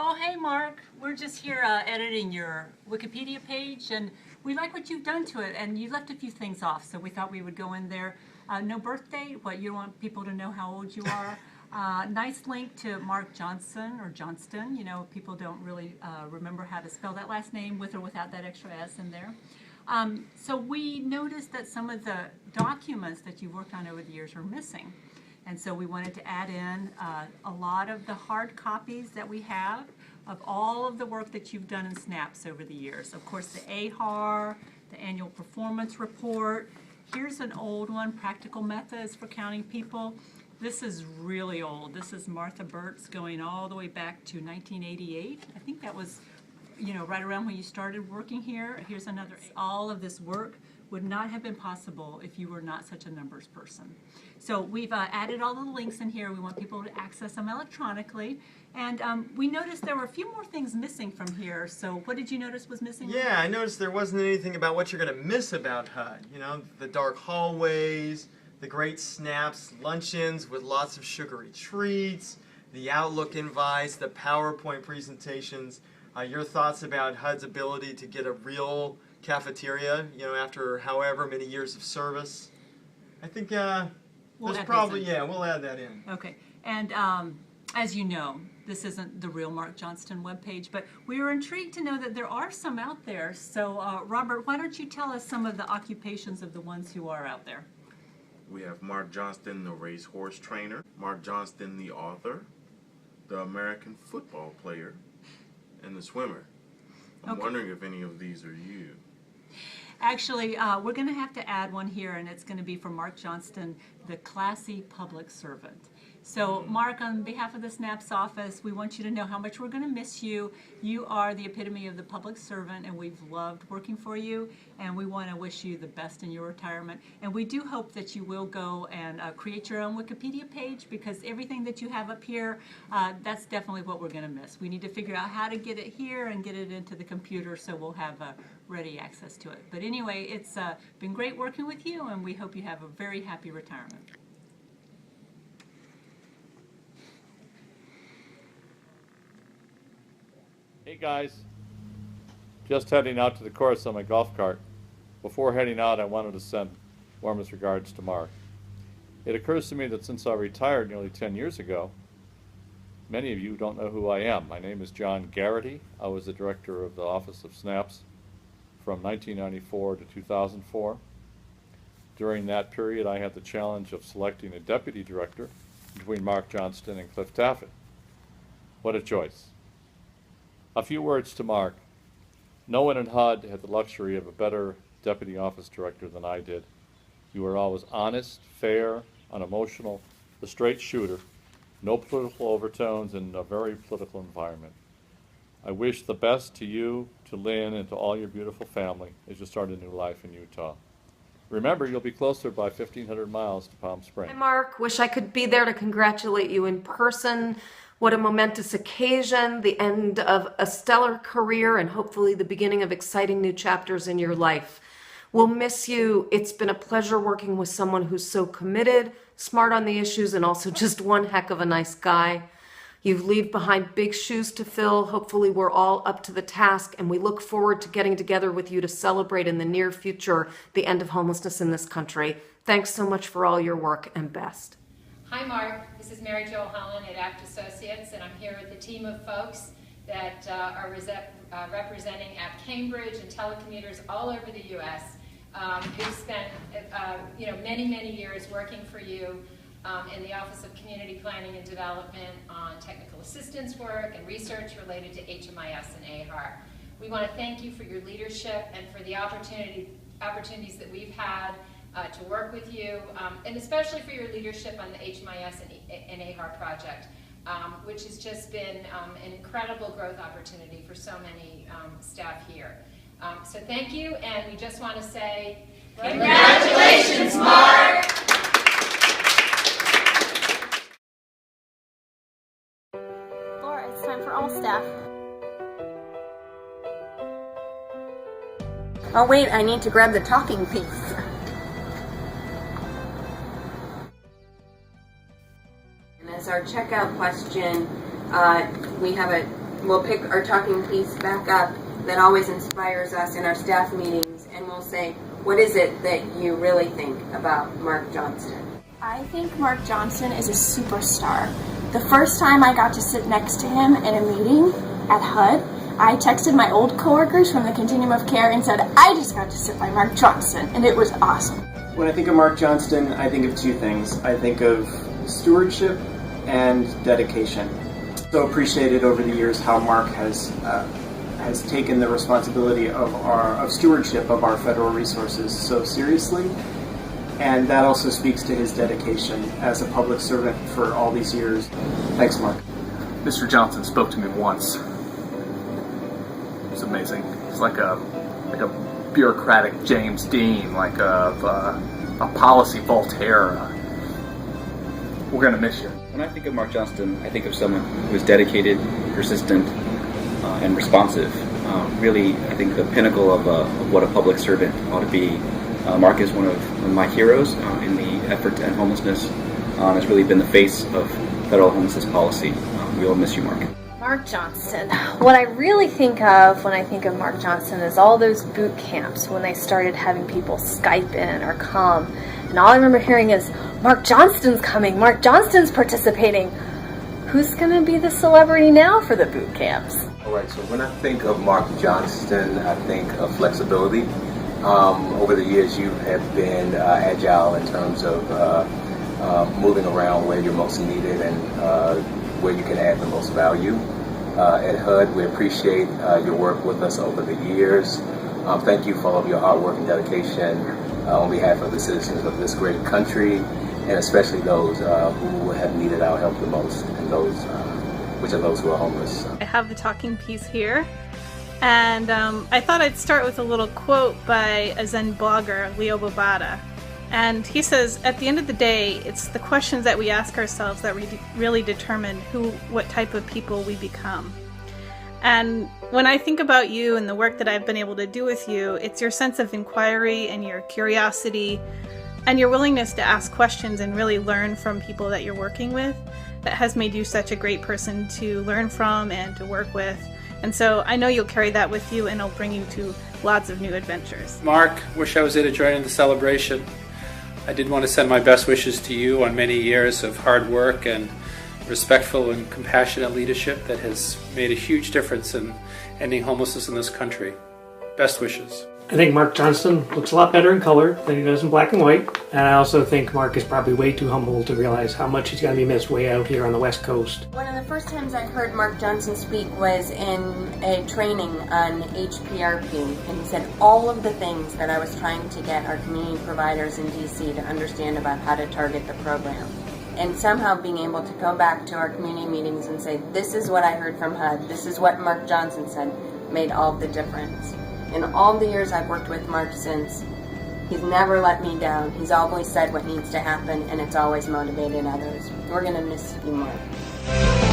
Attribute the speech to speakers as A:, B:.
A: Oh, hey, Mark. We're just here editing your Wikipedia page, and we like what you've done to it, and you left a few things off, so we thought we would go in there. No birth date, what, you don't want people to know how old you are. Nice link to Mark Johnston, or Johnston. You know, people don't really remember how to spell that last name with or without that extra S in there. So we noticed that some of the documents that you've worked on over the years are missing. And so we wanted to add in a lot of the hard copies that we have of all of the work that you've done in SNAPS over the years. Of course, the AHAR, the Annual Performance Report. Here's an old one, Practical Methods for Counting People. This is really old. This is Martha Burt's going all the way back to 1988. I think that was, you know, right around when you started working here. Here's another. All of this work would not have been possible if you were not such a numbers person. So we've added all the links in here. We want people to access them electronically. And we noticed there were a few more things missing from here. So what did you notice was missing?
B: Yeah, I noticed there wasn't anything about what you're going to miss about HUD. You know, the dark hallways, the great SNAPS luncheons with lots of sugary treats, the Outlook invites, the PowerPoint presentations, your thoughts about HUD's ability to get a real cafeteria, you know, after however many years of service. I think
A: We'll
B: there's probably, yeah, we'll add that in.
A: Okay, and as you know, this isn't the real Mark Johnston webpage, but we were intrigued to know that there are some out there. So Robert, why don't you tell us some of the occupations of the ones who are out there?
C: We have Mark Johnston, the racehorse trainer, Mark Johnston, the author, the American football player, and the swimmer. I'm wondering if any of these are you.
A: Actually, we're going to have to add one here, and it's going to be for Mark Johnston, the classy public servant. So, Mark, on behalf of the SNAPS office, we want you to know how much we're going to miss you. You are the epitome of the public servant, and we've loved working for you, and we want to wish you the best in your retirement. And we do hope that you will go and create your own Wikipedia page, because everything that you have up here, that's definitely what we're going to miss. We need to figure out how to get it here and get it into the computer so we'll have ready access to it. But anyway, it's been great working with you, and we hope you have a very happy retirement.
D: Hey guys, just heading out to the course on my golf cart. Before heading out, I wanted to send warmest regards to Mark. It occurs to me that since I retired nearly 10 years ago, many of you don't know who I am. My name is John Garrity. I was the director of the Office of SNAPS from 1994 to 2004. During that period, I had the challenge of selecting a deputy director between Mark Johnston and Cliff Taffet. What a choice. A few words to Mark. No one in HUD had the luxury of a better deputy office director than I did. You were always honest, fair, unemotional, a straight shooter, no political overtones in a very political environment. I wish the best to you, to Lynn, and to all your beautiful family as you start a new life in Utah. Remember, you'll be closer by 1,500 miles to Palm Springs.
E: Hi, Mark. Wish I could be there to congratulate you in person. What a momentous occasion, the end of a stellar career and hopefully the beginning of exciting new chapters in your life. We'll miss you. It's been a pleasure working with someone who's so committed, smart on the issues, and also just one heck of a nice guy. You leave behind big shoes to fill. Hopefully we're all up to the task, and we look forward to getting together with you to celebrate in the near future the end of homelessness in this country. Thanks so much for all your work, and best.
F: Hi Mark, this is Mary Jo Holland at ACT Associates, and I'm here with a team of folks that are representing ACT Cambridge and telecommuters all over the U.S. Who've spent many, many years working for you in the Office of Community Planning and Development on technical assistance work and research related to HMIS and AHAR. We want to thank you for your leadership and for the opportunities that we've had to work with you, and especially for your leadership on the HMIS and AHAR project, which has just been an incredible growth opportunity for so many staff here. So thank you, and we just want to say, congratulations, Mark!
G: Laura, it's time for all staff. Oh wait, I need to grab the talking piece. As our checkout question, we have a
H: we'll pick our talking piece back up that always inspires us in our staff meetings, and we'll say, what is it that you really think about Mark Johnston?
G: I think Mark Johnston is a superstar. The first time I got to sit next to him in a meeting at HUD, I texted my old coworkers from the Continuum of Care and said, I just got to sit by Mark Johnston, and it was awesome.
I: When I think of Mark Johnston, I think of two things. I think of stewardship and dedication. So appreciated over the years how Mark has taken the responsibility of stewardship of our federal resources so seriously, and that also speaks to his dedication as a public servant for all these years. Thanks, Mark.
J: Mr. Johnson spoke to me once. It's amazing. It's like a bureaucratic James Dean, like a policy Voltaire. We're gonna miss you.
K: When I think of Mark Johnston, I think of someone who is dedicated, persistent, and responsive. Really, I think the pinnacle of what a public servant ought to be. Mark is one of my heroes in the effort to end homelessness. Has really been the face of federal homelessness policy. We all miss you, Mark.
L: Mark Johnston. What I really think of when I think of Mark Johnston is all those boot camps when they started having people Skype in or come. And all I remember hearing is, Mark Johnston's coming, Mark Johnston's participating. Who's going to be the celebrity now for the boot camps?
M: All right, so when I think of Mark Johnston, I think of flexibility. Over the years, you have been agile in terms of moving around where you're most needed and where you can add the most value. At HUD, we appreciate your work with us over the years. Thank you for all of your hard work and dedication on behalf of the citizens of this great country, and especially those who have needed our help the most, and those which are those who are homeless.
N: I have the talking piece here, and I thought I'd start with a little quote by a Zen blogger, Leo Babada. And he says, at the end of the day, it's the questions that we ask ourselves that really determine what type of people we become. And when I think about you and the work that I've been able to do with you, it's your sense of inquiry and your curiosity and your willingness to ask questions and really learn from people that you're working with that has made you such a great person to learn from and to work with. And so I know you'll carry that with you, and it'll bring you to lots of new adventures.
O: Mark, wish I was there to join in the celebration. I did want to send my best wishes to you on many years of hard work and respectful and compassionate leadership that has made a huge difference in ending homelessness in this country. Best wishes.
P: I think Mark Johnston looks a lot better in color than he does in black and white. And I also think Mark is probably way too humble to realize how much he's going to be missed way out here on the West Coast.
H: One of the first times I heard Mark Johnston speak was in a training on HPRP, and he said all of the things that I was trying to get our community providers in DC to understand about how to target the program. And somehow being able to go back to our community meetings and say, this is what I heard from HUD, this is what Mark Johnston said, made all the difference. In all the years I've worked with Mark since, he's never let me down. He's always said what needs to happen, and it's always motivated others. We're going to miss you, Mark.